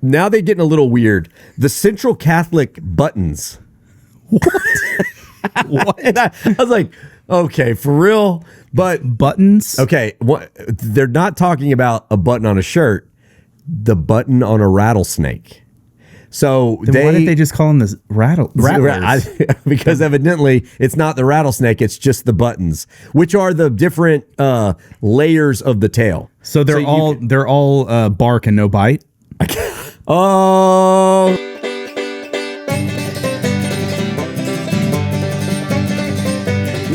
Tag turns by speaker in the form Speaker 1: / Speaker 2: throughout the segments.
Speaker 1: now they're getting a little weird. The Central Catholic buttons.
Speaker 2: What?
Speaker 1: What? And I was like, okay, for real? But
Speaker 2: buttons?
Speaker 1: Okay, they're not talking about a button on a shirt, the button on a rattlesnake. So
Speaker 2: then why did they just call them this rattlers?
Speaker 1: Because evidently it's not the rattlesnake, it's just the buttons, which are the different layers of the tail.
Speaker 2: So they're all bark and no bite?
Speaker 1: Oh.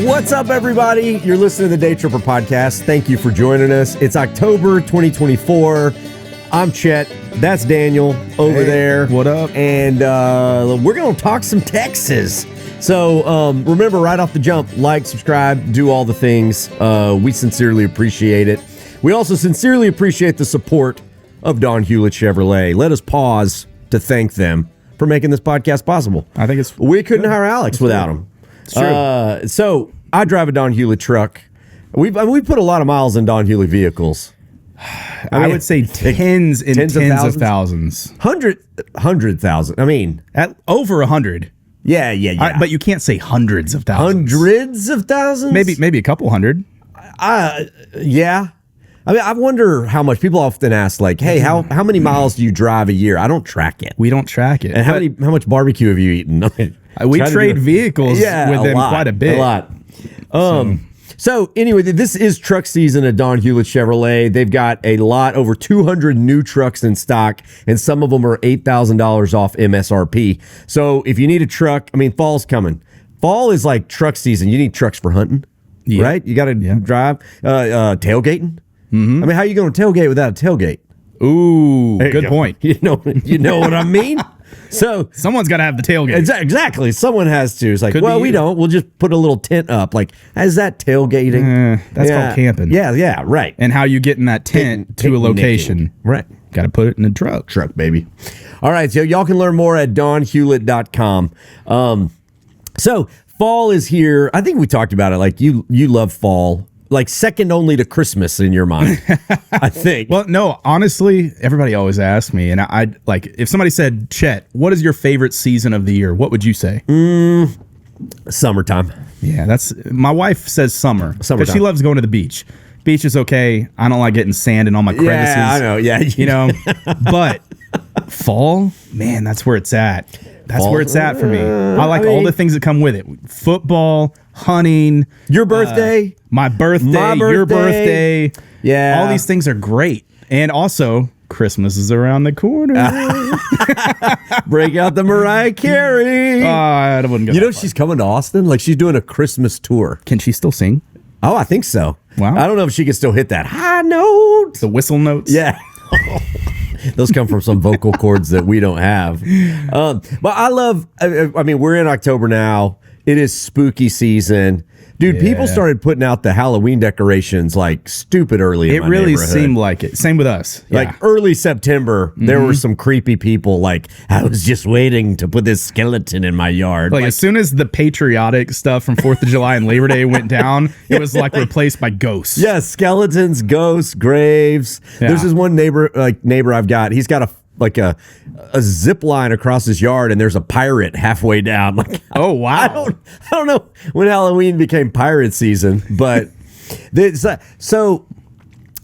Speaker 1: What's up, everybody? You're listening to the Daytripper podcast. Thank you for joining us. It's October 2024. I'm Chet. That's Daniel over there.
Speaker 2: What up?
Speaker 1: And we're going to talk some Texas. So remember, right off the jump, like, subscribe, do all the things. We sincerely appreciate it. We also sincerely appreciate the support of Don Hewlett Chevrolet. Let us pause to thank them for making this podcast possible.
Speaker 2: I think it's
Speaker 1: we couldn't hire Alex without him.
Speaker 2: It's true.
Speaker 1: So I drive a Don Hewlett truck. We put a lot of miles in Don Hewlett vehicles.
Speaker 2: I would say tens of thousands.
Speaker 1: 100,000. I mean,
Speaker 2: at over 100.
Speaker 1: Yeah.
Speaker 2: But you can't say hundreds of thousands.
Speaker 1: Hundreds of thousands?
Speaker 2: Maybe a couple hundred.
Speaker 1: Yeah. I mean, I wonder how much people often ask, like, hey, how many miles do you drive a year? I don't track it.
Speaker 2: We don't track it.
Speaker 1: And how much barbecue have you eaten? I mean,
Speaker 2: we trade vehicles with them quite a bit.
Speaker 1: A lot. So anyway, this is truck season at Don Hewlett Chevrolet. They've got over 200 new trucks in stock, and some of them are $8,000 off MSRP. So if you need a truck, I mean, fall's coming. Fall is like truck season. You need trucks for hunting, right? You got to drive, tailgating.
Speaker 2: Mm-hmm.
Speaker 1: I mean, how are you going to tailgate without a tailgate?
Speaker 2: Ooh, good point.
Speaker 1: You know what I mean? So
Speaker 2: someone's got to have the tailgate.
Speaker 1: Exactly. Someone has to. It's like, we don't. We'll just put a little tent up. Like, is that tailgating?
Speaker 2: That's called camping.
Speaker 1: Yeah, right.
Speaker 2: And how you get in that tent to a location.
Speaker 1: Right.
Speaker 2: Got to put it in a truck.
Speaker 1: Truck, baby. All right, so y'all can learn more at donhewlett.com. So fall is here. I think we talked about it. Like, you love fall. Like second only to Christmas in your mind, I think.
Speaker 2: Well, no, honestly, everybody always asks me, and I like if somebody said, Chet, what is your favorite season of the year? What would you say?
Speaker 1: Summertime.
Speaker 2: Yeah, that's my wife says summer because she loves going to the beach. Beach is okay. I don't like getting sand in all my crevices.
Speaker 1: Yeah, I know. Yeah,
Speaker 2: you know, but fall, man, that's where it's at. That's where it's at for me. I like all the things that come with it. Football, hunting.
Speaker 1: Your birthday.
Speaker 2: My birthday. Your birthday.
Speaker 1: Yeah.
Speaker 2: All these things are great. And also, Christmas is around the corner.
Speaker 1: Break out the Mariah Carey.
Speaker 2: I wouldn't go.
Speaker 1: You know, she's coming to Austin. Like, she's doing a Christmas tour.
Speaker 2: Can she still sing?
Speaker 1: Oh, I think so.
Speaker 2: Wow.
Speaker 1: I don't know if she can still hit that high note.
Speaker 2: The whistle notes?
Speaker 1: Yeah. Those come from some vocal cords that we don't have. But I mean, we're in October now. It is spooky season. Dude, people started putting out the Halloween decorations like stupid early in my
Speaker 2: really
Speaker 1: neighborhood.
Speaker 2: Seemed like it. Same with us.
Speaker 1: Like early September, there were some creepy people like, I was just waiting to put this skeleton in my yard.
Speaker 2: Like as soon as the patriotic stuff from 4th of July and Labor Day went down, it was like replaced by ghosts.
Speaker 1: Yeah, skeletons, ghosts, graves. Yeah. There's this one neighbor I've got. He's got a zip line across his yard, and there's a pirate halfway down. Like,
Speaker 2: oh wow!
Speaker 1: I don't know when Halloween became pirate season, but so.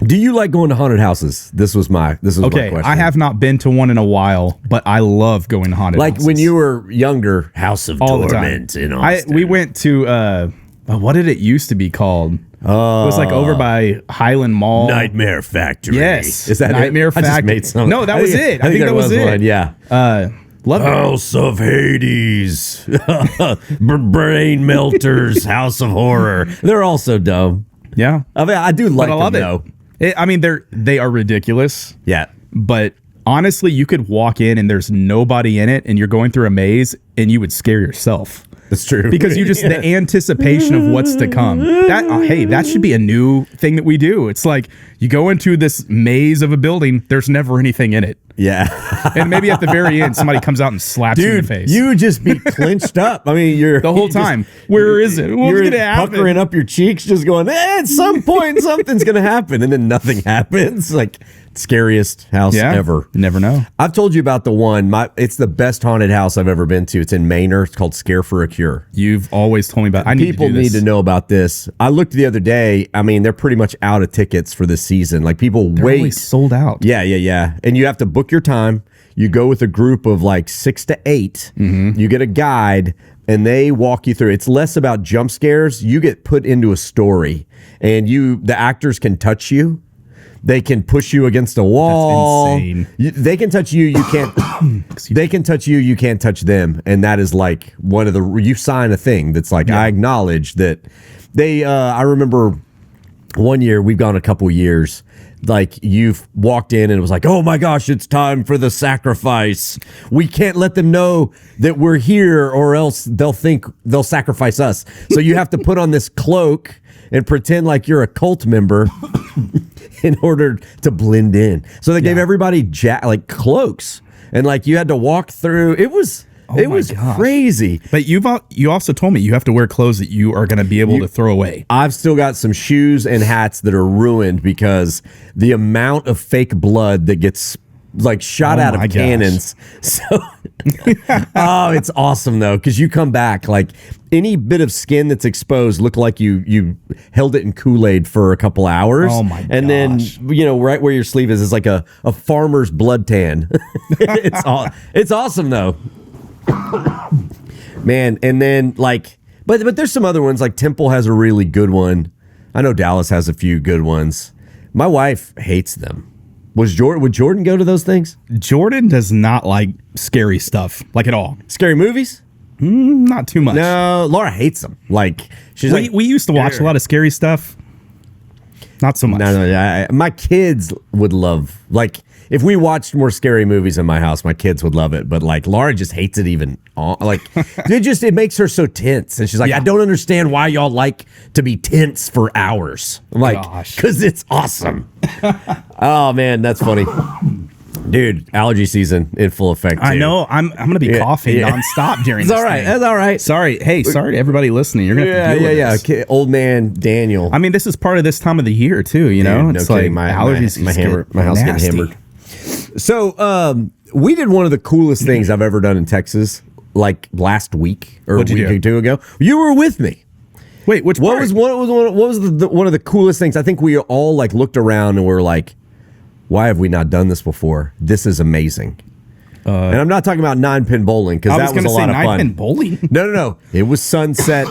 Speaker 1: Do you like going to haunted houses? This was my question.
Speaker 2: I have not been to one in a while, but I love going to haunted houses.
Speaker 1: Like when you were younger, House of Torment in Austin.
Speaker 2: We went to what did it used to be called? It was like over by Highland Mall.
Speaker 1: Nightmare Factory.
Speaker 2: Yes.
Speaker 1: Is that
Speaker 2: Nightmare Factory?
Speaker 1: I just made some.
Speaker 2: No, that was it. I think that was it.
Speaker 1: One, yeah.
Speaker 2: Love
Speaker 1: House of Hades. Brain Melters. House of Horror. They're all so dumb.
Speaker 2: Yeah.
Speaker 1: I mean, I do like them, though.
Speaker 2: I mean, they are ridiculous.
Speaker 1: Yeah.
Speaker 2: But honestly, you could walk in and there's nobody in it and you're going through a maze and you would scare yourself.
Speaker 1: That's true.
Speaker 2: Because you just the anticipation of what's to come. That should be a new thing that we do. It's like you go into this maze of a building, there's never anything in it.
Speaker 1: Yeah.
Speaker 2: And maybe at the very end somebody comes out and slaps you in the face.
Speaker 1: You would just be clenched up. I mean, you're
Speaker 2: the whole time. Where is it? What's going to happen?
Speaker 1: Puckering up your cheeks, just going, at some point something's going to happen, and then nothing happens. Like, scariest house ever.
Speaker 2: Never know.
Speaker 1: I've told you about the one. It's the best haunted house I've ever been to. It's in Manor. It's called Scare for a Cure.
Speaker 2: You've always told me about it.
Speaker 1: People need to know about this. I looked the other day. I mean, they're pretty much out of tickets for this season. Like, people wait.
Speaker 2: Always sold out.
Speaker 1: Yeah. And you have to book your time. You go with a group of like 6 to 8. Mm-hmm. You get a guide, and they walk you through. It's less about jump scares. You get put into a story, and the actors can touch you. They can push you against a wall.
Speaker 2: That's insane.
Speaker 1: They can touch you. You can't. They can touch you. You can't touch them. And that is like one of the. You sign a thing that's like, I acknowledge that they. I remember one year, we've gone a couple years. Like, you've walked in and it was like, oh my gosh, it's time for the sacrifice. We can't let them know that we're here, or else they'll think they'll sacrifice us. So you have to put on this cloak and pretend like you're a cult member in order to blend in. So they gave everybody like cloaks, and like you had to walk through. It was crazy.
Speaker 2: But you also told me you have to wear clothes that you are going to be able to throw away.
Speaker 1: I've still got some shoes and hats that are ruined because the amount of fake blood that gets like shot out of cannons. So, it's awesome though, because you come back like any bit of skin that's exposed look like you held it in Kool-Aid for a couple hours.
Speaker 2: Oh my gosh.
Speaker 1: And then right where your sleeve is like a farmer's blood tan. It's awesome though. Man, and then like but there's some other ones. Like Temple has a really good one. I know Dallas has a few good ones. My wife hates them. Would Jordan go to those things?
Speaker 2: Jordan does not like scary stuff, like at all.
Speaker 1: Scary movies?
Speaker 2: Not too much.
Speaker 1: No, Laura hates them. Like
Speaker 2: we used to watch a lot of scary stuff. Not so much.
Speaker 1: No, my kids would love, like, if we watched more scary movies in my house, my kids would love it. But like Laura just hates it even. Like it makes her so tense. And she's like, I don't understand why y'all like to be tense for hours. I'm like, because it's awesome. Oh man, that's funny. Dude, allergy season in full effect too.
Speaker 2: I know. I'm gonna be coughing nonstop during
Speaker 1: this.
Speaker 2: It's all
Speaker 1: right. That's all right.
Speaker 2: Sorry. Hey, sorry to everybody listening. You're gonna have to deal with this.
Speaker 1: Okay. Old man Daniel.
Speaker 2: I mean, this is part of this time of the year too. You know,
Speaker 1: it's like my allergies. My house getting hammered. So we did one of the coolest things I've ever done in Texas, like last week or a week or two ago. You were with me.
Speaker 2: Wait, what was
Speaker 1: one of the coolest things? I think we all like looked around and were like, why have we not done this before? This is amazing. And I'm not talking about 9-pin bowling, because that was a lot of fun.
Speaker 2: 9-pin bowling?
Speaker 1: No. It was sunset.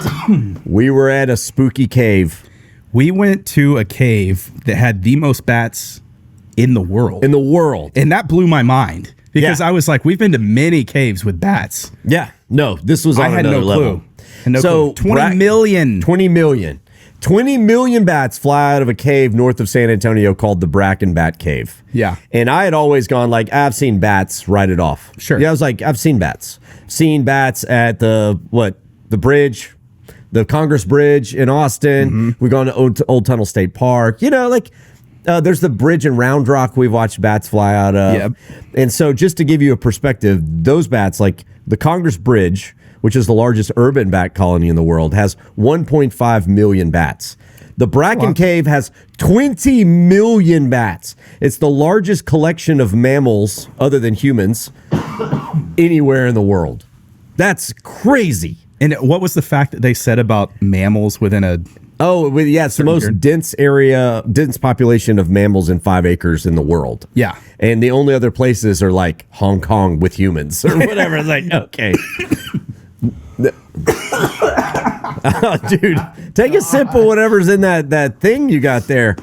Speaker 1: We were at a spooky cave.
Speaker 2: We went to a cave that had the most bats in the world.
Speaker 1: And
Speaker 2: that blew my mind, because I was like, we've been to many caves with bats.
Speaker 1: Yeah. No, this was on another level.
Speaker 2: So 20 million.
Speaker 1: 20 million bats fly out of a cave north of San Antonio called the Bracken Bat Cave.
Speaker 2: Yeah.
Speaker 1: And I had always gone like, I've seen bats, write it off.
Speaker 2: Sure.
Speaker 1: Yeah, I was like, I've seen bats. Seen bats at the bridge, the Congress Bridge in Austin. Mm-hmm. We've gone to Old Tunnel State Park. You know, like there's the bridge in Round Rock we've watched bats fly out of. Yep. And so just to give you a perspective, those bats, like the Congress Bridge, which is the largest urban bat colony in the world, has 1.5 million bats. The Bracken Cave has 20 million bats. It's the largest collection of mammals, other than humans, anywhere in the world. That's crazy.
Speaker 2: And what was the fact that they said about mammals within a...
Speaker 1: it's the most dense population of mammals in 5 acres in the world.
Speaker 2: Yeah.
Speaker 1: And the only other places are like Hong Kong with humans or whatever. It's like, okay. Oh, dude, take a sip of whatever's in that thing you got there.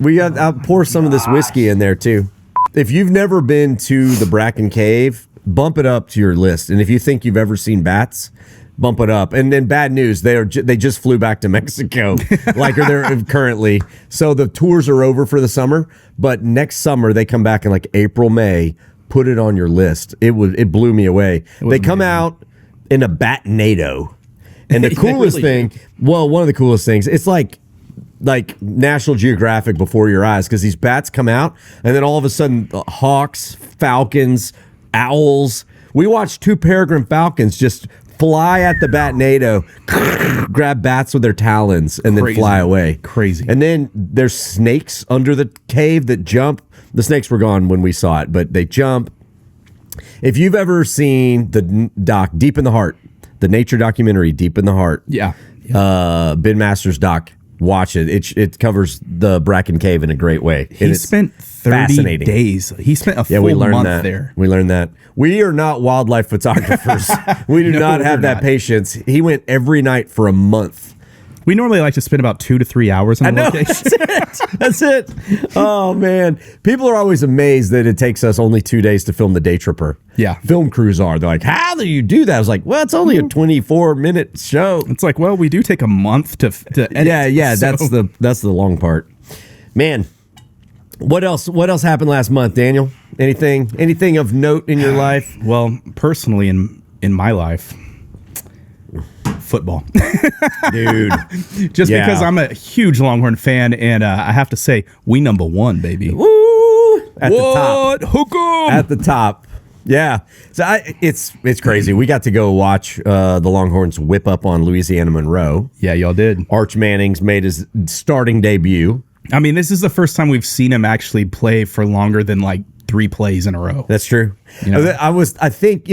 Speaker 1: I'll pour some of this whiskey in there too. If you've never been to the Bracken Cave, bump it up to your list. And if you think you've ever seen bats, bump it up. And then bad news, they just flew back to Mexico, or they're currently. So the tours are over for the summer, but next summer they come back in like April, May. Put it on your list. It blew me away. They come out. in a batnado. And the coolest thing, well, one of the coolest things, it's like National Geographic before your eyes, because these bats come out and then all of a sudden hawks, falcons, owls. We watched 2 peregrine falcons just fly at the batnado, grab bats with their talons, and then fly away.
Speaker 2: Crazy.
Speaker 1: And then there's snakes under the cave that jump. The snakes were gone when we saw it, but they jump. If you've ever seen the doc Deep in the Heart, the nature documentary Deep in the Heart, Ben Masters doc, watch it. It covers the Bracken Cave in a great way.
Speaker 2: He spent 30 days. He spent a full month there.
Speaker 1: We learned that. We are not wildlife photographers. We do not have that patience. He went every night for a month.
Speaker 2: We normally like to spend about 2 to 3 hours on the location.
Speaker 1: That's it. Oh, man. People are always amazed that it takes us only 2 days to film the Daytripper.
Speaker 2: Yeah.
Speaker 1: Film crews are. They're like, how do you do that? I was like, well, it's only a 24-minute show.
Speaker 2: It's like, well, we do take a month to edit.
Speaker 1: Yeah, so. That's the long part. Man, what else happened last month, Daniel? Anything of note in your life?
Speaker 2: Well, personally in my life, football.
Speaker 1: Dude.
Speaker 2: Just because I'm a huge Longhorn fan, and I have to say, we number 1, baby.
Speaker 1: Woo! At the top.
Speaker 2: Hook 'em!
Speaker 1: At the top. Yeah. So it's crazy. We got to go watch the Longhorns whip up on Louisiana Monroe.
Speaker 2: Yeah, y'all did.
Speaker 1: Arch Manning's made his starting debut.
Speaker 2: I mean, this is the first time we've seen him actually play for longer than like 3 plays in a row.
Speaker 1: That's true.
Speaker 2: You know?
Speaker 1: I think,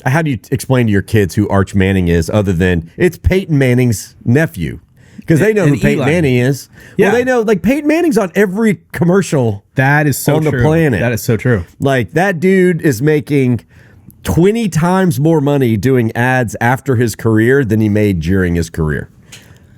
Speaker 1: how do you explain to your kids who Arch Manning is other than it's Peyton Manning's nephew? Because they know who Peyton Manning is.
Speaker 2: Yeah.
Speaker 1: Well, they know, Peyton Manning's on every commercial
Speaker 2: that is so
Speaker 1: on
Speaker 2: true.
Speaker 1: the planet.
Speaker 2: That is so true.
Speaker 1: That dude is making 20 times more money doing ads after his career than he made during his career.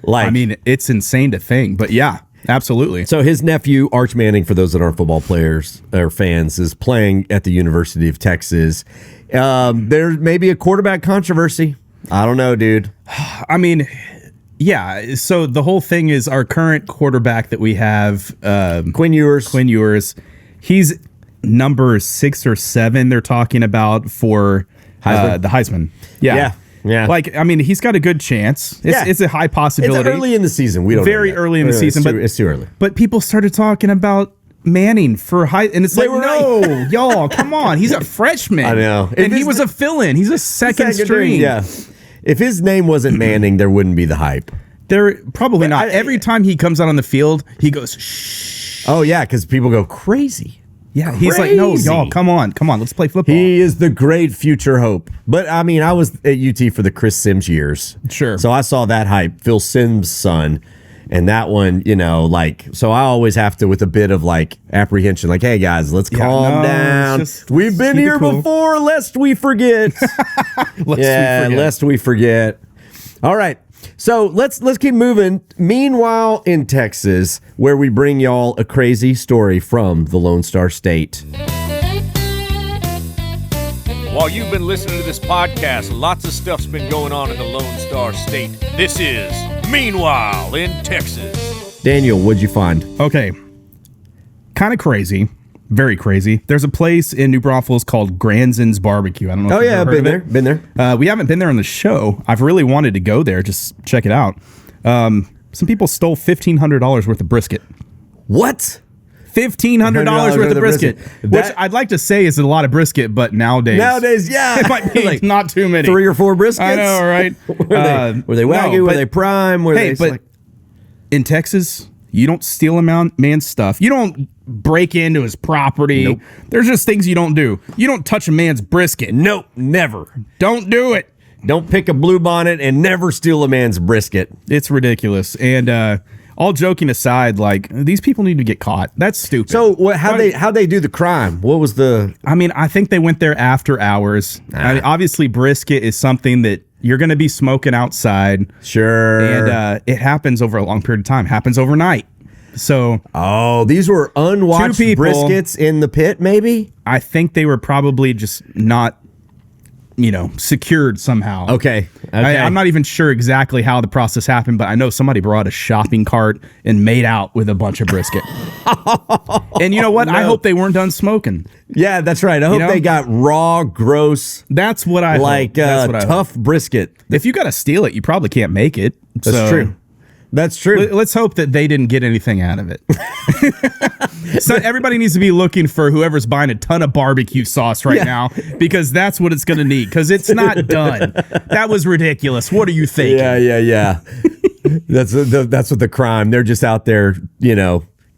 Speaker 2: I mean, it's insane to think, but yeah, absolutely.
Speaker 1: So his nephew, Arch Manning, for those that aren't football players or fans, is playing at the University of Texas. There may be a quarterback controversy. I don't know, dude.
Speaker 2: I mean, yeah. So the whole thing is our current quarterback that we have,
Speaker 1: Quinn Ewers.
Speaker 2: He's number 6 or 7. They're talking about for the Heisman. Yeah. I mean, he's got a good chance. It's a high possibility.
Speaker 1: It's early in the season. We don't
Speaker 2: very
Speaker 1: know
Speaker 2: early in the season, but
Speaker 1: it's too early.
Speaker 2: But people started talking about Manning for high, and it's no, y'all, come on, he's a freshman.
Speaker 1: I know,
Speaker 2: and he was a fill-in. He's a second string.
Speaker 1: Yeah, if his name wasn't Manning, there wouldn't be the hype.
Speaker 2: There probably not. Every time he comes out on the field, he goes shh.
Speaker 1: Oh yeah, because people go crazy.
Speaker 2: Yeah, he's like, no, y'all, come on, let's play football.
Speaker 1: He is the great future hope. But I mean, I was at UT for the Chris Sims years.
Speaker 2: Sure.
Speaker 1: So I saw that hype, Phil Sims' son. And that one, so I always have to, with a bit of apprehension, hey guys, let's calm down. We've been here before, lest we forget. Lest we forget. All right. So let's keep moving. Meanwhile, in Texas, where we bring y'all a crazy story from the Lone Star State.
Speaker 3: While you've been listening to this podcast, lots of stuff's been going on in the Lone Star State. This is Meanwhile in Texas.
Speaker 1: Daniel, what'd you find?
Speaker 2: Okay. Kind of crazy. Very crazy. There's a place in New Braunfels called Grandson's Barbecue. I don't know if you've ever heard of it.
Speaker 1: Been there.
Speaker 2: We haven't been there on the show. I've really wanted to go there. Just check it out. Some people stole $1,500 worth of brisket.
Speaker 1: What?
Speaker 2: $1,500 worth of brisket. Which I'd like to say is a lot of brisket, but nowadays,
Speaker 1: yeah.
Speaker 2: it might be not too many.
Speaker 1: 3 or 4 briskets?
Speaker 2: I know, right?
Speaker 1: Were they Wagyu? Were they Prime?
Speaker 2: In Texas, you don't steal a man's stuff. You don't break into his property.
Speaker 1: Nope.
Speaker 2: There's just things you don't do. You don't touch a man's brisket.
Speaker 1: Nope, never.
Speaker 2: Don't do it.
Speaker 1: Don't pick a bluebonnet and never steal a man's brisket.
Speaker 2: It's ridiculous. And all joking aside, these people need to get caught. That's stupid.
Speaker 1: So how'd they do the crime? What was the...
Speaker 2: I mean, I think they went there after hours. I mean, obviously, brisket is something that you're going to be smoking outside.
Speaker 1: Sure.
Speaker 2: And it happens over a long period of time. Happens overnight. So...
Speaker 1: Oh, these were unwatched briskets in the pit, maybe?
Speaker 2: I think they were probably just not secured somehow.
Speaker 1: Okay.
Speaker 2: I'm not even sure exactly how the process happened, but I know somebody brought a shopping cart and made out with a bunch of brisket. And you know what? No. I hope they weren't done smoking.
Speaker 1: Yeah, that's right. I hope they got raw, gross.
Speaker 2: That's what I
Speaker 1: like tough brisket.
Speaker 2: If you got to steal it, you probably can't make it.
Speaker 1: That's true. That's true.
Speaker 2: Let's hope that they didn't get anything out of it. So everybody needs to be looking for whoever's buying a ton of barbecue sauce right now, because that's what it's going to need, because it's not done. That was ridiculous. What are you thinking?
Speaker 1: Yeah. That's what the crime. They're just out there,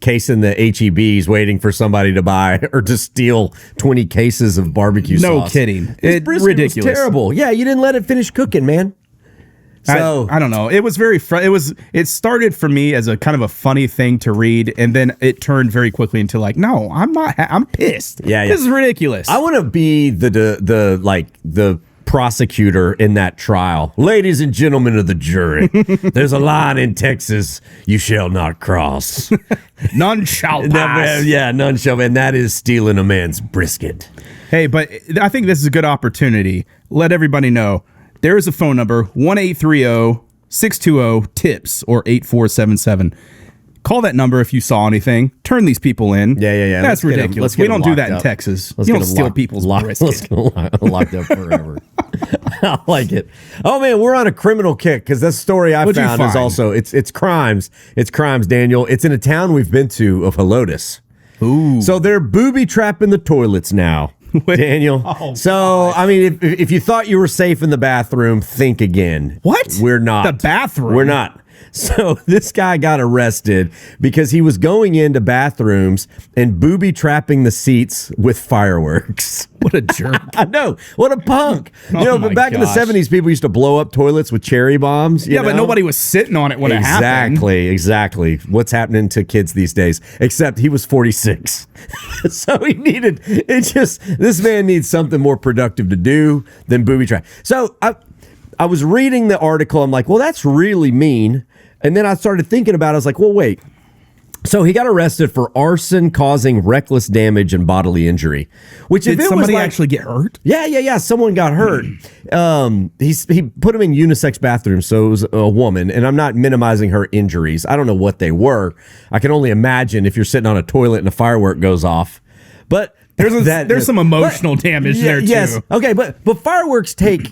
Speaker 1: casing the HEBs, waiting for somebody to buy or to steal 20 cases of barbecue sauce.
Speaker 2: No kidding.
Speaker 1: It's ridiculous. Was terrible. Yeah, you didn't let it finish cooking, man. So
Speaker 2: I don't know. It was very it started for me as a kind of a funny thing to read, and then it turned very quickly into like, no, I'm not. I'm pissed.
Speaker 1: Yeah.
Speaker 2: This is ridiculous.
Speaker 1: I want to be the prosecutor in that trial. Ladies and gentlemen of the jury, there's a line in Texas you shall not cross.
Speaker 2: None shall pass.
Speaker 1: None shall, and that is stealing a man's brisket.
Speaker 2: Hey, but I think this is a good opportunity. Let everybody know. There is a phone number, 1-830-620-TIPS or 8477. Call that number if you saw anything. Turn these people in.
Speaker 1: Yeah.
Speaker 2: That's ridiculous. We don't do that in Texas. You don't steal people's brisket.
Speaker 1: Let's get locked up forever. I like it. Oh, man, we're on a criminal kick, because this story I found is also, it's crimes. It's crimes, Daniel. It's in a town we've been to of Helotes.
Speaker 2: Ooh.
Speaker 1: So they're booby trapping the toilets now. Daniel. I mean, if you thought you were safe in the bathroom, think again.
Speaker 2: What?
Speaker 1: We're not.
Speaker 2: The bathroom?
Speaker 1: We're not. So this guy got arrested because he was going into bathrooms and booby trapping the seats with fireworks.
Speaker 2: What a jerk.
Speaker 1: I know. What a punk. But back in the 70s, people used to blow up toilets with cherry bombs. You know?
Speaker 2: But nobody was sitting on it when it happened.
Speaker 1: Exactly. What's happening to kids these days? Except he was 46. So this man needs something more productive to do than booby trap. So I was reading the article. I'm like, well, that's really mean. And then I started thinking about it. I was like, well, wait. So he got arrested for arson causing reckless damage and bodily injury.
Speaker 2: Did somebody actually get hurt?
Speaker 1: Yeah. Someone got hurt. He put him in unisex bathrooms, so it was a woman. And I'm not minimizing her injuries. I don't know what they were. I can only imagine if you're sitting on a toilet and a firework goes off. But
Speaker 2: there's some emotional damage there too.
Speaker 1: Yes. Okay, but fireworks take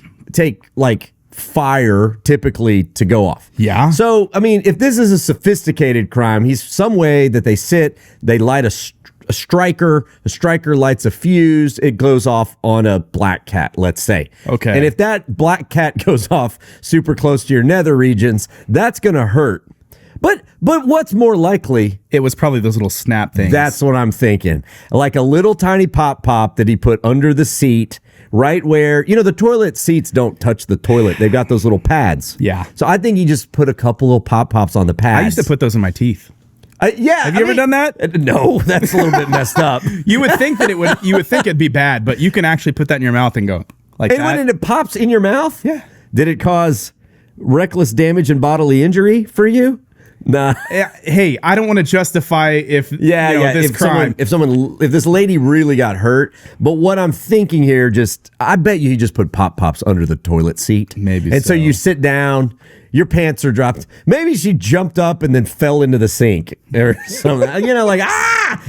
Speaker 1: like fire typically to go off.
Speaker 2: Yeah.
Speaker 1: So, I mean, if this is a sophisticated crime, he's some way that they light a striker lights a fuse, it goes off on a black cat, let's say.
Speaker 2: Okay.
Speaker 1: And if that black cat goes off super close to your nether regions, that's going to hurt. But what's more likely?
Speaker 2: It was probably those little snap things.
Speaker 1: That's what I'm thinking. Like a little tiny pop that he put under the seat, right where, the toilet seats don't touch the toilet. They've got those little pads.
Speaker 2: Yeah.
Speaker 1: So I think he just put a couple of pops on the pads.
Speaker 2: I used to put those in my teeth.
Speaker 1: Yeah.
Speaker 2: Have you ever done that?
Speaker 1: No, that's a little bit messed up.
Speaker 2: You would think it'd be bad, but you can actually put that in your mouth and go like that.
Speaker 1: When it pops in your mouth?
Speaker 2: Yeah.
Speaker 1: Did it cause reckless damage and bodily injury for you? Nah.
Speaker 2: Hey, I don't want to justify this crime.
Speaker 1: If this lady really got hurt, but what I'm thinking here, I bet you he just put pops under the toilet seat.
Speaker 2: Maybe.
Speaker 1: And so you sit down, your pants are dropped. Maybe she jumped up and then fell into the sink or something.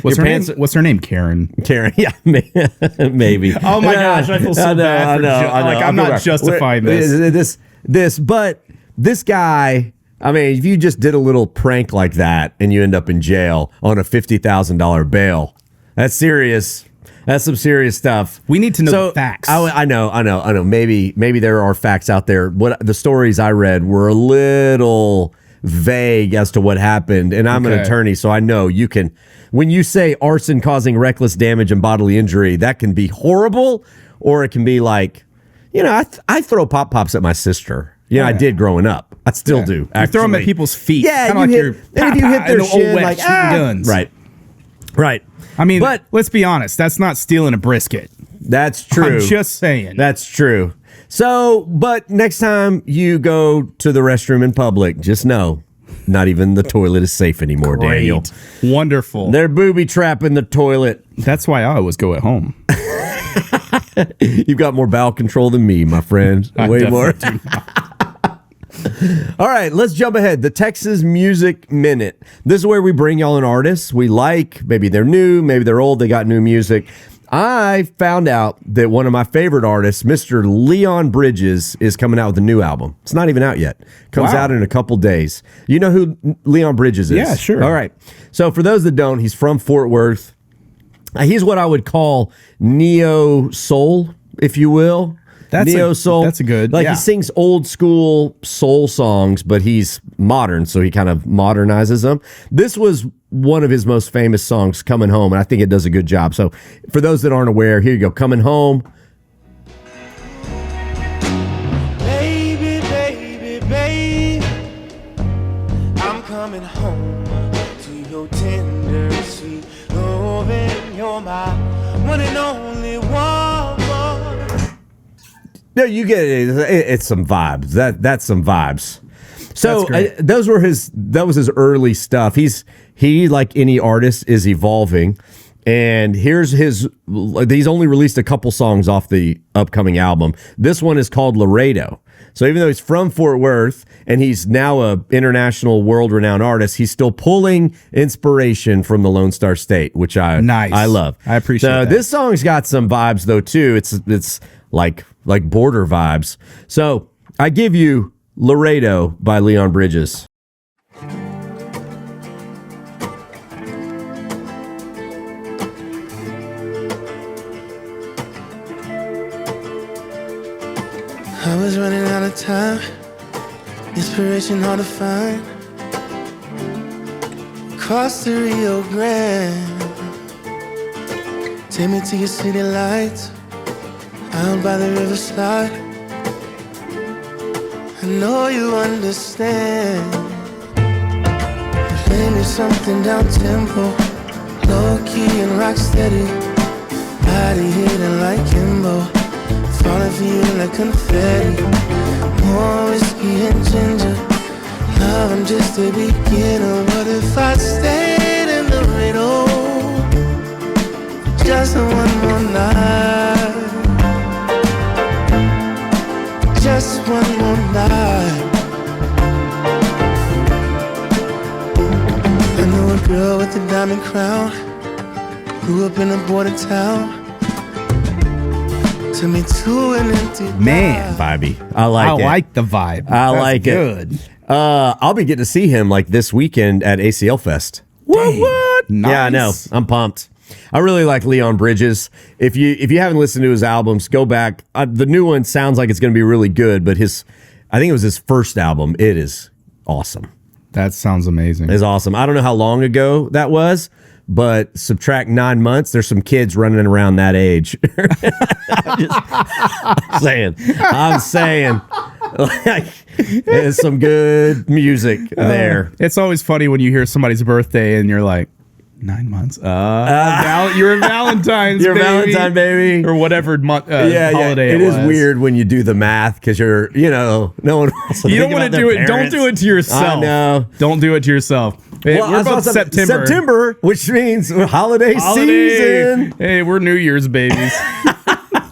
Speaker 2: What's her name? Karen.
Speaker 1: Karen. Yeah, maybe.
Speaker 2: Oh my gosh, I feel so bad. I'm not justifying this.
Speaker 1: But this guy. I mean, if you just did a little prank like that and you end up in jail on a $50,000 bail, that's serious. That's some serious stuff.
Speaker 2: We need to know the facts.
Speaker 1: I know. Maybe there are facts out there. What the stories I read were a little vague as to what happened, and I'm an attorney, so I know you can. When you say arson causing reckless damage and bodily injury, that can be horrible, or it can be like, I throw pops at my sister. I did growing up. I still do.
Speaker 2: You throw them at people's feet.
Speaker 1: Yeah, if you hit their shin, like
Speaker 2: guns.
Speaker 1: Right.
Speaker 2: I mean, but let's be honest. That's not stealing a brisket.
Speaker 1: That's true.
Speaker 2: I'm just saying.
Speaker 1: That's true. So, but next time you go to the restroom in public, just know, not even the toilet is safe anymore, Daniel.
Speaker 2: Wonderful.
Speaker 1: They're booby trapping the toilet.
Speaker 2: That's why I always go at home.
Speaker 1: You've got more bowel control than me, my friend. Way more. All right, let's jump ahead. The Texas Music Minute. This is where we bring y'all an artist we like. Maybe they're new, maybe they're old, they got new music. I found out that one of my favorite artists, Mr. Leon Bridges, is coming out with a new album. It's not even out yet. Comes out in a couple days. You know who Leon Bridges is?
Speaker 2: Yeah, sure.
Speaker 1: All right. So for those that don't, he's from Fort Worth. He's what I would call neo soul, if you will. Neo soul.
Speaker 2: That's a good.
Speaker 1: He sings old school soul songs, but he's modern, so he kind of modernizes them. This was one of his most famous songs, Coming Home, and I think it does a good job. So for those that aren't aware, here you go. Coming Home.
Speaker 4: Baby, baby, baby, I'm coming home to your tender, sweet loving. You're my one and only woman.
Speaker 1: No, you get it. It's some vibes. That's some vibes. So that was his early stuff. He like any artist is evolving, and he's only released a couple songs off the upcoming album. This one is called Laredo. So even though he's from Fort Worth and he's now a international world-renowned artist, he's still pulling inspiration from the Lone Star State, which I love.
Speaker 2: I appreciate that.
Speaker 1: This song's got some vibes though too. It's like border vibes. So I give you Laredo by Leon Bridges.
Speaker 4: I was running out of time, inspiration hard to find. Across the Rio Grande, take me to your city lights, out by the riverside. I know you understand. Play me something down tempo, low key and rock steady. Body hitting like Kimbo, falling for you like confetti. More whiskey and ginger, loving just the beginner. What if I stayed in the riddle just one more night? Just one more night. I know a girl with a diamond crown, grew up in a border town. Took me to an empty
Speaker 2: Man,
Speaker 1: vibey. I like
Speaker 2: the vibe.
Speaker 1: I like it.
Speaker 2: Good.
Speaker 1: I'll be getting to see him like this weekend at ACL Fest.
Speaker 2: What? Nice.
Speaker 1: Yeah, I know. I'm pumped. I really like Leon Bridges. If you haven't listened to his albums, go back. The new one sounds like it's going to be really good, but I think it was his first album. It is awesome.
Speaker 2: That sounds amazing.
Speaker 1: It's awesome. I don't know how long ago that was, but subtract 9 months, there's some kids running around that age. I'm saying, like, there's some good music there.
Speaker 2: It's always funny when you hear somebody's birthday and you're like, 9 months. You're a Valentine's.
Speaker 1: You're a
Speaker 2: baby.
Speaker 1: Valentine baby,
Speaker 2: or whatever holiday
Speaker 1: It
Speaker 2: it was.
Speaker 1: is weird when you do the math because no one wants to.
Speaker 2: You don't want to do it. Don't do it to yourself.
Speaker 1: I know.
Speaker 2: Don't do it to yourself. Hey, we're about
Speaker 1: September, which means holiday season.
Speaker 2: Hey, we're New Year's babies.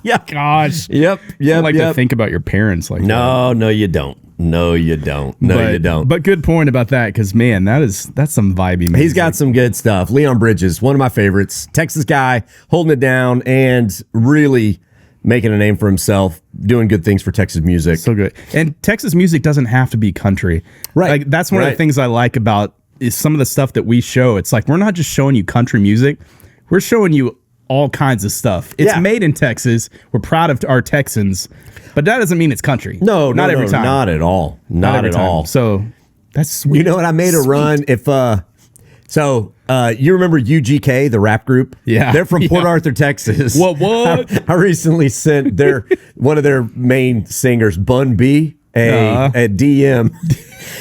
Speaker 1: Yeah.
Speaker 2: Gosh.
Speaker 1: Yep.
Speaker 2: I like to think about your parents like that.
Speaker 1: No, you don't. No, you don't. You don't.
Speaker 2: But good point about that, because man, that's some vibey music.
Speaker 1: He's got some good stuff. Leon Bridges, one of my favorites. Texas guy, holding it down and really making a name for himself, doing good things for Texas music.
Speaker 2: So good. And Texas music doesn't have to be country.
Speaker 1: Right.
Speaker 2: Like, that's one of the things I like about is some of the stuff that we show. It's like we're not just showing you country music. We're showing you all kinds of stuff. It's made in Texas. We're proud of our Texans. But that doesn't mean it's country.
Speaker 1: Not every time. Not at all. Not at all.
Speaker 2: So that's sweet.
Speaker 1: You know what? I made a run. If you remember UGK, the rap group?
Speaker 2: Yeah.
Speaker 1: They're from Port Arthur, Texas.
Speaker 2: What?
Speaker 1: I recently sent one of their main singers, Bun B, a DM,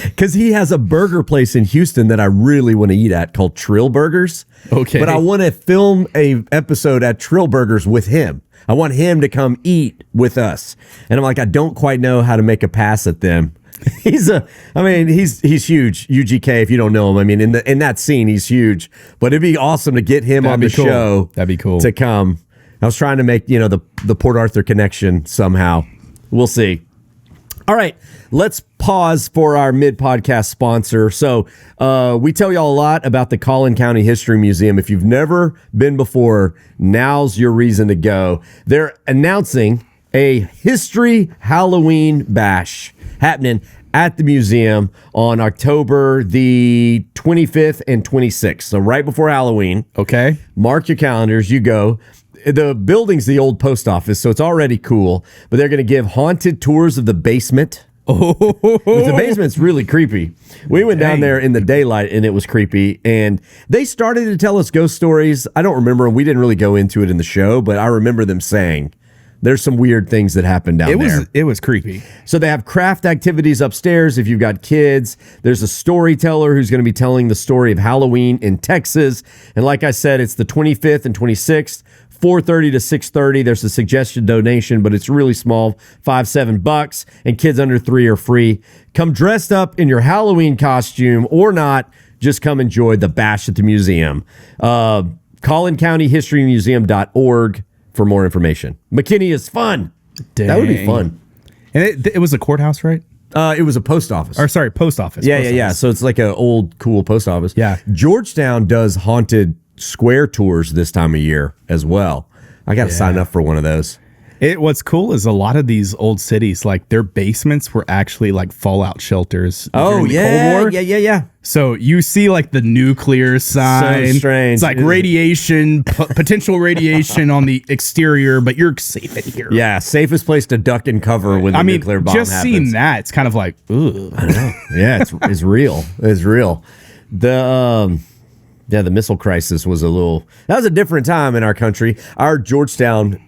Speaker 1: because he has a burger place in Houston that I really want to eat at called Trill Burgers.
Speaker 2: Okay.
Speaker 1: But I want to film a episode at Trill Burgers with him. I want him to come eat with us. And I'm like, I don't quite know how to make a pass at them. He's huge. UGK, if you don't know him. I mean, in that scene, he's huge. But it'd be awesome to get him on the show.
Speaker 2: That'd be cool.
Speaker 1: To come. I was trying to make, the Port Arthur connection somehow. We'll see. All right, let's pause for our mid-podcast sponsor. So we tell y'all a lot about the Collin County History Museum. If you've never been before, now's your reason to go. They're announcing a History Halloween Bash happening at the museum on October the 25th and 26th. So right before Halloween.
Speaker 2: Okay.
Speaker 1: Mark your calendars. You go. The building's the old post office, so it's already cool. But they're going to give haunted tours of the basement. The basement's really creepy. We went down there in the daylight, and it was creepy. And they started to tell us ghost stories. I don't remember them. We didn't really go into it in the show, but I remember them saying there's some weird things that happen down there.
Speaker 2: It was creepy.
Speaker 1: So they have craft activities upstairs if you've got kids. There's a storyteller who's going to be telling the story of Halloween in Texas. And like I said, it's the 25th and 26th, 4:30 to 6:30. There's a suggested donation, but it's really small, $5-7, and kids under 3 are free. Come dressed up in your Halloween costume or not. Just come enjoy the bash at the museum. CollinCountyHistoryMuseum.org for more information. McKinney is fun.
Speaker 2: Dang.
Speaker 1: That would be fun.
Speaker 2: And it was a courthouse, right?
Speaker 1: It was a post office.
Speaker 2: Or sorry, post office.
Speaker 1: Yeah. So it's like an old, cool post office.
Speaker 2: Yeah.
Speaker 1: Georgetown does haunted square tours this time of year as well. I got to sign up for one of those.
Speaker 2: What's cool is a lot of these old cities, like their basements were actually like fallout shelters.
Speaker 1: Oh,
Speaker 2: during the Cold War.
Speaker 1: Yeah.
Speaker 2: So you see like the nuclear sign.
Speaker 1: So strange.
Speaker 2: It's like radiation, potential radiation on the exterior, but you're safe in here.
Speaker 1: Yeah, safest place to duck and cover when the nuclear bomb happens.
Speaker 2: Just seeing that, it's kind of like, ooh.
Speaker 1: I know. Yeah, it's real. It's real. The missile crisis was that was a different time in our country. Our Georgetown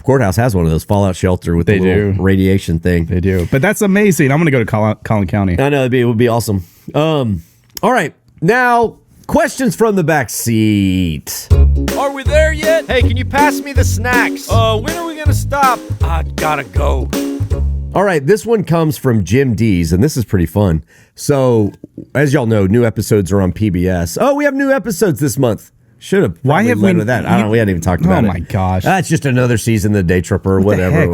Speaker 1: courthouse has one of those fallout shelter with the little radiation thing.
Speaker 2: They do. But that's amazing. I'm going to go to Collin County.
Speaker 1: I know, it would be awesome. All right, now questions from the back seat.
Speaker 3: Are we there yet? Hey, can you pass me the snacks? When are we gonna stop? I gotta go.
Speaker 1: All right, this one comes from Jim Dees, and this is pretty fun. So, as y'all know, new episodes are on PBS. Oh, we have new episodes this month. Should have.
Speaker 2: Why have
Speaker 1: led
Speaker 2: we?
Speaker 1: with that? I don't know. We hadn't even talked about it.
Speaker 2: Oh my gosh!
Speaker 1: That's just another season of the Daytripper or whatever.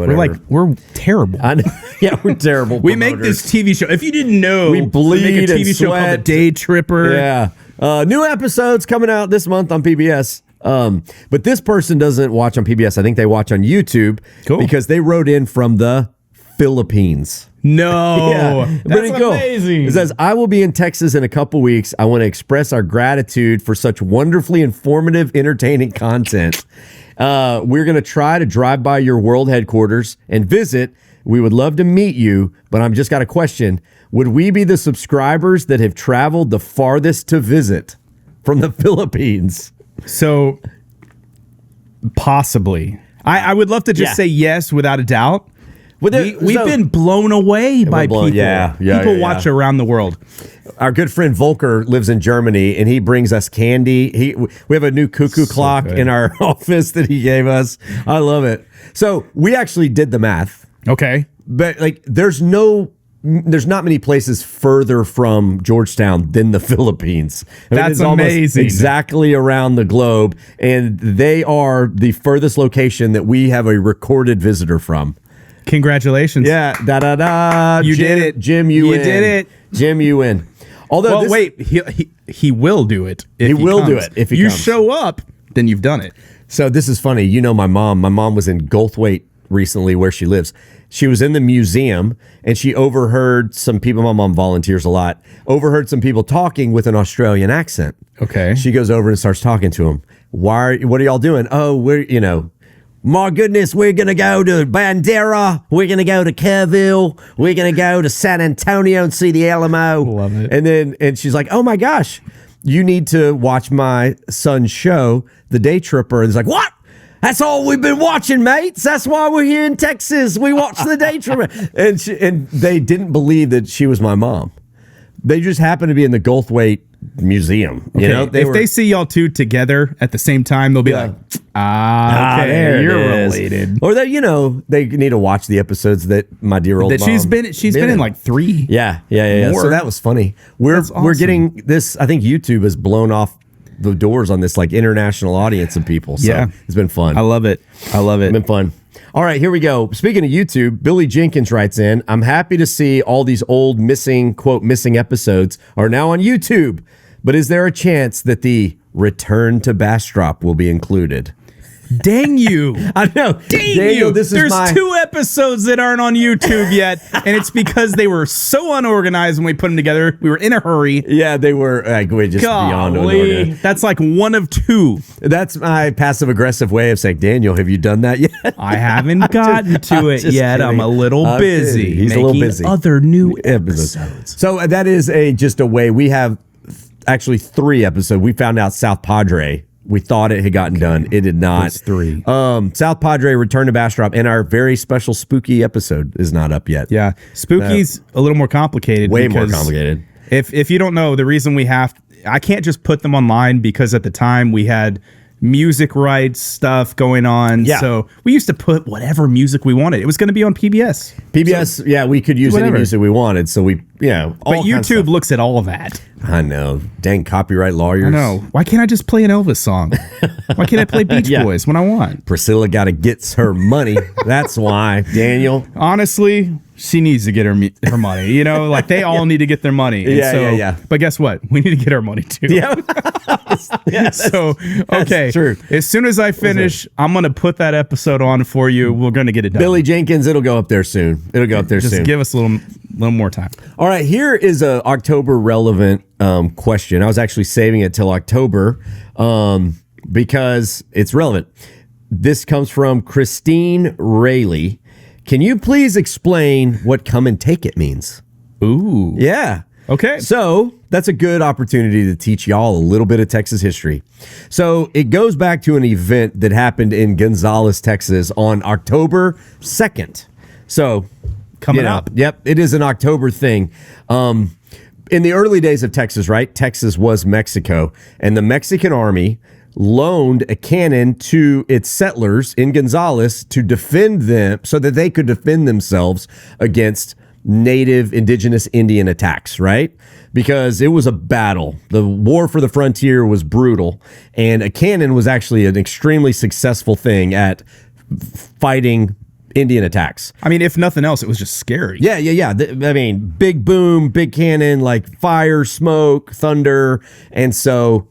Speaker 2: We're terrible.
Speaker 1: I know. Yeah, we're terrible.
Speaker 2: We make this TV show. If you didn't know,
Speaker 1: we bleed
Speaker 2: make a TV
Speaker 1: and
Speaker 2: show
Speaker 1: sweat.
Speaker 2: called The Daytripper.
Speaker 1: Yeah. New episodes coming out this month on PBS. But this person doesn't watch on PBS. I think they watch on YouTube.
Speaker 2: Cool.
Speaker 1: Because they wrote in from the Philippines.
Speaker 2: No,
Speaker 1: Pretty
Speaker 2: that's
Speaker 1: cool.
Speaker 2: amazing.
Speaker 1: It says, I will be in Texas in a couple weeks. I want to express our gratitude for such wonderfully informative, entertaining content. We're going to try to drive by your world headquarters and visit. We would love to meet you, but I'm just got a question. Would we be the subscribers that have traveled the farthest to visit from the Philippines?
Speaker 2: So, possibly. I would love to just say yes without a doubt. We've been blown away by people. People watch around the world.
Speaker 1: Our good friend Volker lives in Germany, and he brings us candy. We have a new cuckoo clock in our office that he gave us. I love it. So we actually did the math.
Speaker 2: Okay.
Speaker 1: But there's not many places further from Georgetown than the Philippines.
Speaker 2: That's amazing.
Speaker 1: Exactly around the globe, and they are the furthest location that we have a recorded visitor from.
Speaker 2: Congratulations.
Speaker 1: Yeah.
Speaker 2: You did it.
Speaker 1: Jim, you win.
Speaker 2: You did it.
Speaker 1: Jim, you win. Although
Speaker 2: wait, he will do it.
Speaker 1: He will do it if he comes.
Speaker 2: You show up, then you've done it.
Speaker 1: So this is funny. You know my mom. My mom was in Goldthwaite recently where she lives. She was in the museum and she overheard some people. My mom volunteers a lot. Overheard some people talking with an Australian accent.
Speaker 2: Okay.
Speaker 1: She goes over and starts talking to them. What are y'all doing? Oh, my goodness, we're going to go to Bandera. We're going to go to Kerrville. We're going to go to San Antonio and see the Alamo.
Speaker 2: Love it.
Speaker 1: And she's like, oh my gosh, you need to watch my son's show, The Daytripper. And it's like, what? That's all we've been watching, mates. That's why we're here in Texas. We watch The Daytripper. And they didn't believe that she was my mom. They just happened to be in the Goldthwaite Museum.
Speaker 2: Okay. If they see y'all two together at the same time, they'll be like, okay,
Speaker 1: there
Speaker 2: you're related.
Speaker 1: Or they need to watch the episodes that my dear old mom
Speaker 2: she's been in like 3.
Speaker 1: Yeah.
Speaker 2: More.
Speaker 1: So that was funny. We're
Speaker 2: awesome.
Speaker 1: getting this. I think YouTube has blown off the doors on this like international audience of people. So
Speaker 2: Yeah.
Speaker 1: it's been fun.
Speaker 2: I love it.
Speaker 1: It's been fun. All right, here we go. Speaking of YouTube, Billy Jenkins writes in, I'm happy to see all these old missing episodes are now on YouTube. But is there a chance that the return to Bastrop will be included?
Speaker 2: Dang you.
Speaker 1: I know.
Speaker 2: Dang
Speaker 1: Daniel,
Speaker 2: you.
Speaker 1: this is
Speaker 2: There's 2 episodes that aren't on YouTube yet, and it's because they were so unorganized when we put them together. We were in a hurry.
Speaker 1: Yeah, they were like we just beyond
Speaker 2: Golly.
Speaker 1: unorganized.
Speaker 2: That's like 1 of 2.
Speaker 1: That's my passive aggressive way of saying, Daniel, have you done that yet?
Speaker 2: I haven't gotten to it
Speaker 1: just
Speaker 2: yet.
Speaker 1: kidding.
Speaker 2: I'm a little
Speaker 1: I'm
Speaker 2: busy.
Speaker 1: kidding. He's a little
Speaker 2: making
Speaker 1: busy.
Speaker 2: Other new episodes.
Speaker 1: So that is just a way. We have actually 3 episodes. We found out South Padre. We thought it had gotten done. It did not.
Speaker 2: It's 3.
Speaker 1: South Padre, Return to Bastrop, and our very special spooky episode is not up yet.
Speaker 2: Yeah, Spooky's a little more complicated.
Speaker 1: Way more
Speaker 2: because
Speaker 1: complicated.
Speaker 2: If you don't know, the reason I can't just put them online because at the time we had music rights stuff going on.
Speaker 1: Yeah.
Speaker 2: So we used to put whatever music we wanted. It was going to be on PBS.
Speaker 1: PBS, yeah, we could use any
Speaker 2: whatever.
Speaker 1: music we wanted. So we, all
Speaker 2: But
Speaker 1: kinds of
Speaker 2: YouTube
Speaker 1: stuff.
Speaker 2: looks at all of that.
Speaker 1: I know. Dang copyright lawyers.
Speaker 2: I know. Why can't I just play an Elvis song? Why can't I play Beach
Speaker 1: Yeah.
Speaker 2: Boys when I want?
Speaker 1: Priscilla got to get her money. That's why. Daniel.
Speaker 2: Honestly, she needs to get her money. You know, like they all need to get their money. And
Speaker 1: Yeah.
Speaker 2: But guess what? We need to get our money too.
Speaker 1: Yeah.
Speaker 2: So, okay.
Speaker 1: true.
Speaker 2: As soon as I finish, I'm going to put that episode on for you. We're going to get it done.
Speaker 1: Billy Jenkins, it'll go up there soon. It'll go up there
Speaker 2: Just
Speaker 1: soon.
Speaker 2: give us a little more time.
Speaker 1: All right, here is a October relevant question. I was actually saving it till October because it's relevant. This comes from Christine Rayleigh. Can you please explain what "come and take it" means?
Speaker 2: Ooh.
Speaker 1: Yeah.
Speaker 2: Okay.
Speaker 1: So that's a good opportunity to teach y'all a little bit of Texas history. So it goes back to an event that happened in Gonzales, Texas on October 2nd. So
Speaker 2: Coming up.
Speaker 1: Yep, it is an October thing. In the early days of Texas, right? Texas was Mexico, and the Mexican army loaned a cannon to its settlers in Gonzales to defend them so that they could defend themselves against native indigenous Indian attacks, right? Because it was a battle. The war for the frontier was brutal, and a cannon was actually an extremely successful thing at fighting Indian attacks.
Speaker 2: I mean, if nothing else, it was just scary.
Speaker 1: Yeah. I mean, big boom, big cannon, like fire, smoke, thunder. And so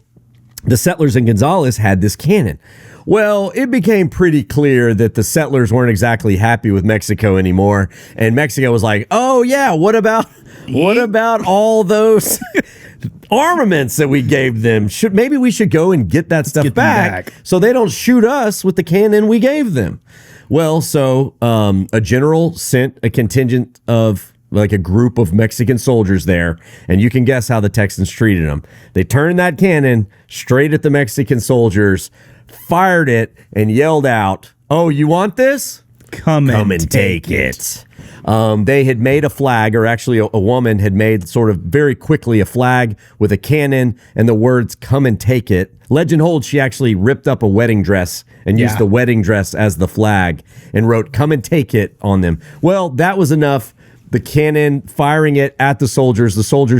Speaker 1: the settlers in Gonzales had this cannon. Well, it became pretty clear that the settlers weren't exactly happy with Mexico anymore. And Mexico was like, oh, yeah, what about all those armaments that we gave them? Maybe we should go and get that stuff
Speaker 2: get them back.
Speaker 1: so they don't shoot us with the cannon we gave them. Well, so a general sent a contingent of like a group of Mexican soldiers there, and you can guess how the Texans treated them. They turned that cannon straight at the Mexican soldiers, fired it, and yelled out, "Oh, you want this?
Speaker 2: Come and
Speaker 1: take it." They had made a flag, or actually a woman had made sort of very quickly a flag with a cannon and the words "come and take it." Legend holds she actually ripped up a wedding dress and used the wedding dress as the flag and wrote "come and take it" on them. Well, that was enough. The cannon firing it at the soldiers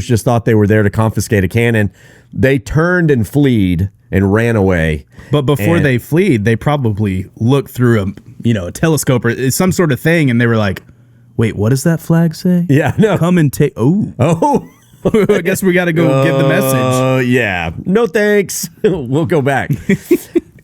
Speaker 1: just thought they were there to confiscate a cannon. They turned and fled and ran away.
Speaker 2: But before they fled, they probably looked through a telescope or some sort of thing, and they were like, "Wait, what does that flag say?"
Speaker 1: Yeah, no.
Speaker 2: Come and take. Oh, I guess we got to go give the message.
Speaker 1: Yeah. No thanks. We'll go back.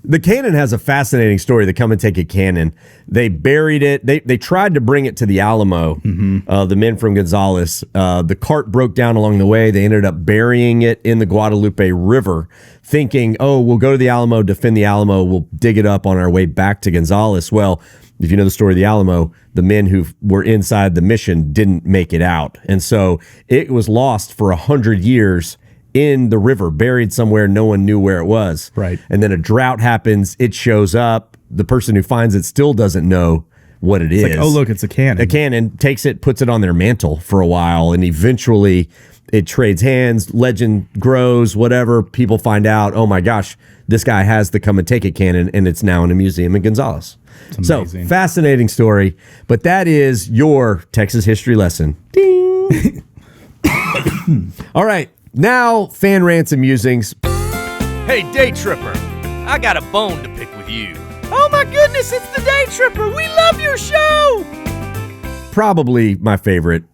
Speaker 1: The cannon has a fascinating story, the "come and take it" cannon. They buried it. They tried to bring it to the Alamo, the men from Gonzales. The cart broke down along the way. They ended up burying it in the Guadalupe River, thinking, oh, we'll go to the Alamo, defend the Alamo. We'll dig it up on our way back to Gonzales. Well, if you know the story of the Alamo, the men who were inside the mission didn't make it out. And so it was lost for 100 years in the river, buried somewhere no one knew where it was.
Speaker 2: Right.
Speaker 1: And then a drought happens, it shows up, the person who finds it still doesn't know what it is.
Speaker 2: Like, oh, look, it's a cannon.
Speaker 1: A cannon, takes it, puts it on their mantle for a while, and eventually it trades hands, legend grows, whatever, people find out, oh my gosh, this guy has the "come and take it" cannon, and it's now in a museum in Gonzales. So, fascinating story, but that is your Texas history lesson. Ding! All right. Now, fan rants and musings.
Speaker 3: Hey, Daytripper, I got a bone to pick with you. Oh my goodness, it's the Daytripper. We love your show.
Speaker 1: Probably my favorite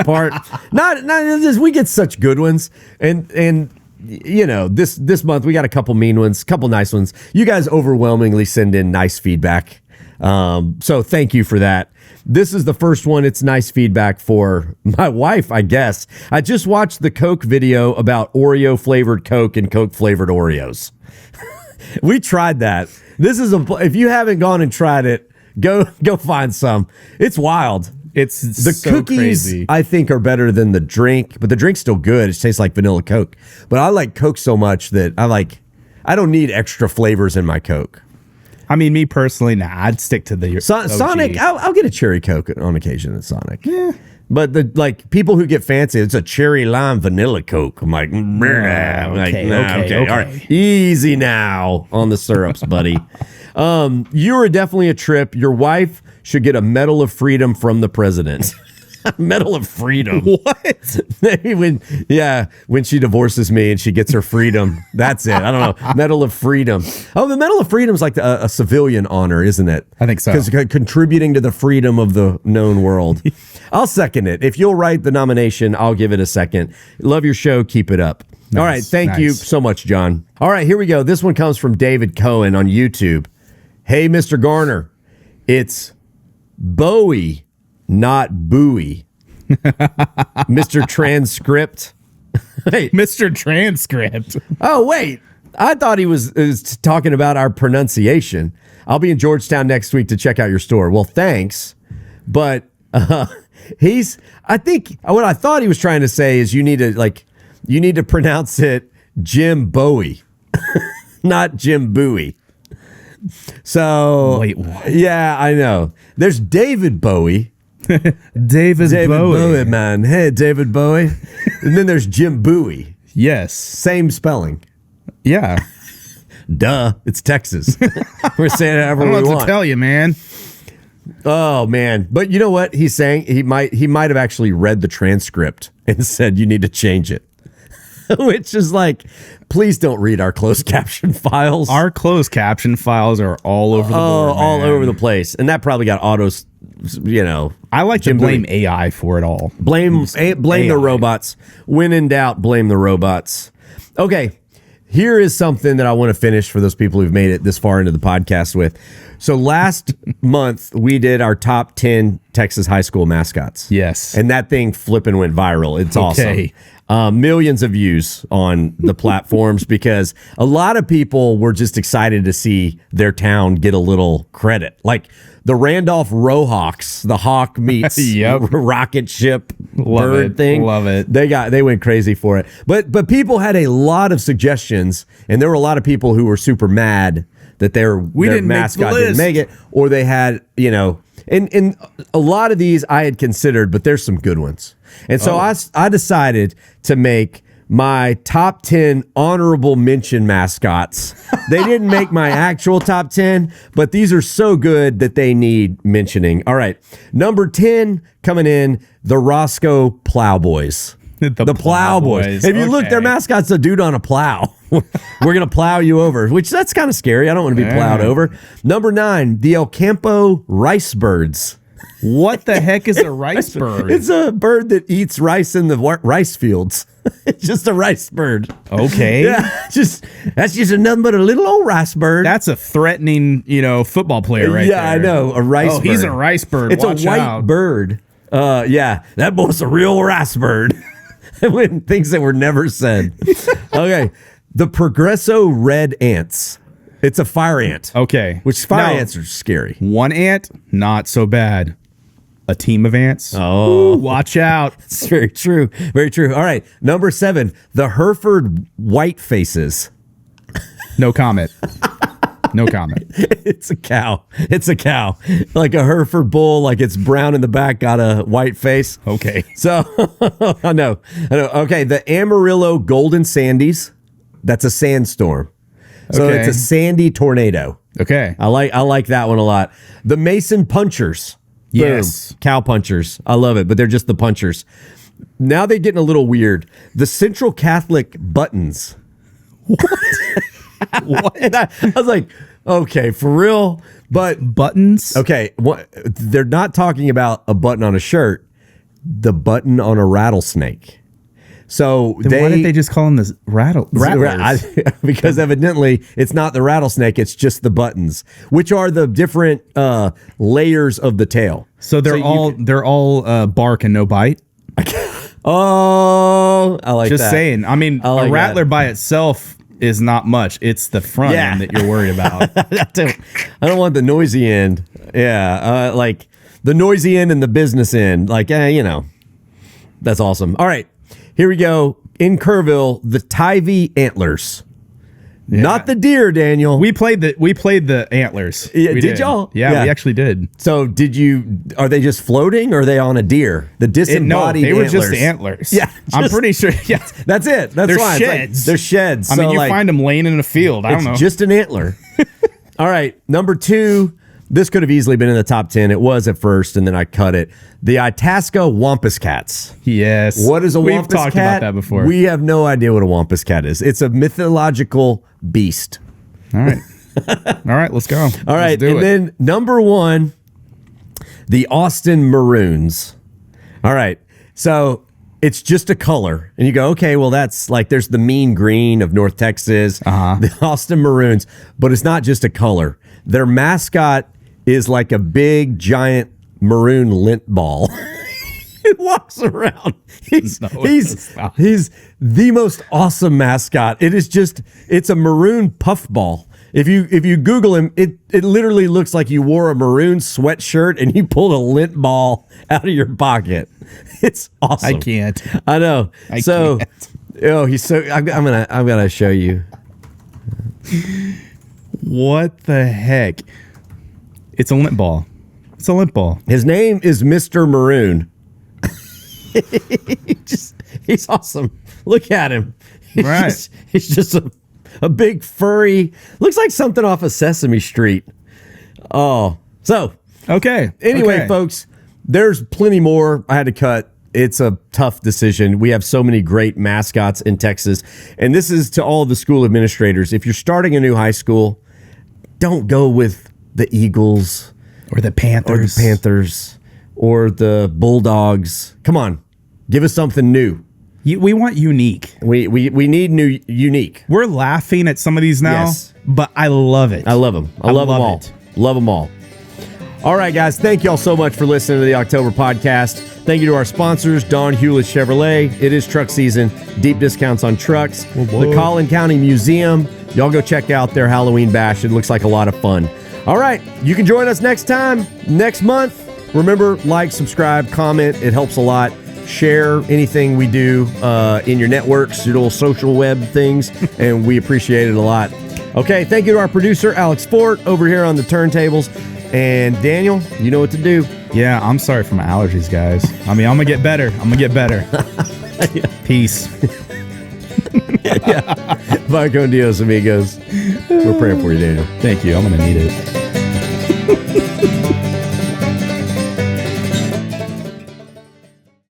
Speaker 1: part. Not just we get such good ones, and you know, this month we got a couple mean ones, couple nice ones. You guys overwhelmingly send in nice feedback, so thank you for that. This is the first one. It's nice feedback for my wife, I guess. I just watched the Coke video about Oreo flavored Coke and Coke flavored Oreos. We tried that. This is if you haven't gone and tried it, go find some. It's wild.
Speaker 2: It's
Speaker 1: the
Speaker 2: so
Speaker 1: cookies,
Speaker 2: crazy.
Speaker 1: I think, are better than the drink, but the drink's still good. It tastes like vanilla Coke. But I like Coke so much that I don't need extra flavors in my Coke.
Speaker 2: I mean, me personally, I'd stick to the
Speaker 1: Sonic. I'll get a cherry Coke on occasion at Sonic. Yeah. But the people who get fancy, it's a cherry lime vanilla Coke. I'm like, okay. All right, easy now on the syrups, buddy. You're definitely a trip. Your wife should get a Medal of Freedom from the president. Medal of Freedom.
Speaker 2: What?
Speaker 1: Maybe when she divorces me and she gets her freedom. That's it. I don't know. Medal of Freedom. Oh, the Medal of Freedom is like a civilian honor, isn't it?
Speaker 2: I think so.
Speaker 1: Because contributing to the freedom of the known world. I'll second it. If you'll write the nomination, I'll give it a second. Love your show. Keep it up. Nice. All right. Thank you so much, John. All right, here we go. This one comes from David Cohen on YouTube. Hey, Mr. Garner. It's Bowie, not Bowie. Mr. Transcript. Hey.
Speaker 2: Mr. Transcript.
Speaker 1: Oh, wait. I thought he was talking about our pronunciation. I'll be in Georgetown next week to check out your store. Well, thanks. But I think what I thought he was trying to say is you need to pronounce it Jim Bowie, not Jim Bowie. So
Speaker 2: wait, what?
Speaker 1: Yeah, I know. There's David Bowie.
Speaker 2: David
Speaker 1: Bowie, man. Hey, David Bowie. And then there's Jim Bowie.
Speaker 2: Yes.
Speaker 1: Same spelling.
Speaker 2: Yeah.
Speaker 1: Duh. It's Texas. We're saying it however
Speaker 2: I don't
Speaker 1: we
Speaker 2: know
Speaker 1: want.
Speaker 2: what to tell you, man.
Speaker 1: Oh, man. But you know what he's saying? He might have actually read the transcript and said you need to change it. Which is like, please don't read our closed caption files.
Speaker 2: Our closed caption files are all over the board,
Speaker 1: all
Speaker 2: man.
Speaker 1: over the place. And that probably got autos,
Speaker 2: I like to blame AI for it all.
Speaker 1: Blame the robots. When in doubt, blame the robots. Okay, here is something that I want to finish for those people who've made it this far into the podcast with. So last month, we did our top 10 Texas high school mascots.
Speaker 2: Yes.
Speaker 1: And that thing flipping went viral. It's awesome. Millions of views on the platforms because a lot of people were just excited to see their town get a little credit. Like the Randolph Rohawks, the hawk meets rocket ship bird thing.
Speaker 2: Love it.
Speaker 1: They went crazy for it. But people had a lot of suggestions, and there were a lot of people who were super mad that their mascot didn't make it, or they had, and a lot of these I had considered, but there's some good ones. And so I decided to make my top 10 honorable mention mascots. They didn't make my actual top 10, but these are so good that they need mentioning. All right. Number 10 coming in, the Roscoe Plowboys. The Plowboys. If you look, their mascot's a dude on a plow. We're going to plow you over, which that's kind of scary. I don't want to be plowed over. Number 9, the El Campo Rice Birds.
Speaker 2: What the heck is a rice bird?
Speaker 1: It's a bird that eats rice in the rice fields. It's just a rice bird.
Speaker 2: Okay.
Speaker 1: Yeah, that's just nothing but a little old rice bird.
Speaker 2: That's a threatening, football player right there.
Speaker 1: Yeah, I know. A rice bird.
Speaker 2: He's a rice bird.
Speaker 1: It's
Speaker 2: Watch
Speaker 1: a white
Speaker 2: out.
Speaker 1: bird. Yeah, that boy's a real rice bird. When things that were never said. Okay. The Progresso Red Ants. It's a fire ant.
Speaker 2: Okay.
Speaker 1: Which fire ants are scary.
Speaker 2: One ant, not so bad. A team of ants.
Speaker 1: Oh.
Speaker 2: Watch out.
Speaker 1: It's very true. Very true. All right. Number 7, the Hereford White Faces.
Speaker 2: No comment. No comment.
Speaker 1: It's a cow. It's a cow. Like a Hereford bull, like it's brown in the back, got a white face.
Speaker 2: Okay.
Speaker 1: So, I know. Okay. The Amarillo Golden Sandies. That's a sandstorm. So
Speaker 2: Okay.
Speaker 1: it's a sandy tornado.
Speaker 2: Okay.
Speaker 1: I like that one a lot. The Mason Punchers. Boom.
Speaker 2: Yes.
Speaker 1: Cow punchers. I love it, but they're just the punchers. Now they're getting a little weird. The Central Catholic Buttons.
Speaker 2: What?
Speaker 1: And I was like, okay, for real? But
Speaker 2: Buttons?
Speaker 1: okay, what, they're not talking about a button on a shirt, the button on a rattlesnake. So
Speaker 2: Then why did they just call them the rattlers?
Speaker 1: because evidently it's not the rattlesnake, it's just the buttons, which are the different layers of the tail.
Speaker 2: So they're all bark and no bite?
Speaker 1: Oh, I like
Speaker 2: Just
Speaker 1: that.
Speaker 2: saying. I mean,
Speaker 1: like
Speaker 2: a rattler
Speaker 1: that.
Speaker 2: by itself is not much. It's the front end that you're worried about.
Speaker 1: I don't want the noisy end. Yeah, like the noisy end and the business end. Like, you know, that's awesome. All right, here we go. In Kerrville, the Tivy Antlers.
Speaker 2: Yeah.
Speaker 1: Not the deer, Daniel.
Speaker 2: We played the antlers.
Speaker 1: Yeah,
Speaker 2: We
Speaker 1: did y'all?
Speaker 2: Yeah,
Speaker 1: Yeah.
Speaker 2: we actually did.
Speaker 1: So are they just floating or are they on a deer? The disembodied
Speaker 2: they were
Speaker 1: antlers.
Speaker 2: just antlers.
Speaker 1: Yeah,
Speaker 2: I'm
Speaker 1: just-
Speaker 2: pretty sure. Yeah,
Speaker 1: That's it. That's
Speaker 2: They're
Speaker 1: fine. It's like-
Speaker 2: sheds.
Speaker 1: they're sheds.
Speaker 2: I mean,
Speaker 1: So,
Speaker 2: you
Speaker 1: like,
Speaker 2: find them laying in a field. I don't know.
Speaker 1: It's just an antler. All right. Number 2. This could have easily been in the top 10. It was at first, and then I cut it. The Itasca Wampus Cats.
Speaker 2: Yes.
Speaker 1: What is a
Speaker 2: We've
Speaker 1: Wampus
Speaker 2: talked
Speaker 1: Cat?
Speaker 2: about that before.
Speaker 1: We have no idea what a Wampus Cat is. It's a mythological beast.
Speaker 2: All right. All right, let's go.
Speaker 1: All right.
Speaker 2: Let's do
Speaker 1: And
Speaker 2: it.
Speaker 1: then number 1, the Austin Maroons. All right. So it's just a color. And you go, okay, well, that's like there's the mean green of North Texas, the Austin Maroons, but it's not just a color. Their mascot is like a big, giant maroon lint ball. It walks around. He's the most awesome mascot. It's a maroon puffball. If you Google him, it literally looks like you wore a maroon sweatshirt and you pulled a lint ball out of your pocket. It's awesome.
Speaker 2: I can't.
Speaker 1: I know.
Speaker 2: I
Speaker 1: so,
Speaker 2: can't.
Speaker 1: oh, he's so. I'm gonna show you.
Speaker 2: What the heck? It's a lint ball. It's a lint ball.
Speaker 1: His name is Mr. Maroon. He's awesome. Look at him.
Speaker 2: Right.
Speaker 1: He's just a big furry. Looks like something off of Sesame Street. Oh, so
Speaker 2: Okay.
Speaker 1: anyway,
Speaker 2: Okay.
Speaker 1: folks, there's plenty more I had to cut. It's a tough decision. We have so many great mascots in Texas. And this is to all the school administrators. If you're starting a new high school, don't go with the Eagles
Speaker 2: Or the Panthers.
Speaker 1: Or the Bulldogs. Come on, give us something new.
Speaker 2: We want unique.
Speaker 1: We need new, unique.
Speaker 2: We're laughing at some of these now,
Speaker 1: Yes.
Speaker 2: but I love it.
Speaker 1: I love them. I love them all.
Speaker 2: it.
Speaker 1: Love them all. All right, guys. Thank you all so much for listening to the October podcast. Thank you to our sponsors, Don Hewlett Chevrolet. It is truck season. Deep discounts on trucks. The Collin County Museum. Y'all go check out their Halloween bash. It looks like a lot of fun. All right. You can join us next time, next month. Remember, like, subscribe, comment. It helps a lot. Share anything we do in your networks, your little social web things, and we appreciate it a lot. Okay, thank you to our producer, Alex Fort, over here on the turntables. And Daniel, you know what to do.
Speaker 2: Yeah, I'm sorry for my allergies, guys. I mean, I'm going to get better. Peace.
Speaker 1: Bye con Dios, amigos. We're praying for you, Daniel.
Speaker 2: Thank you. I'm going to need it.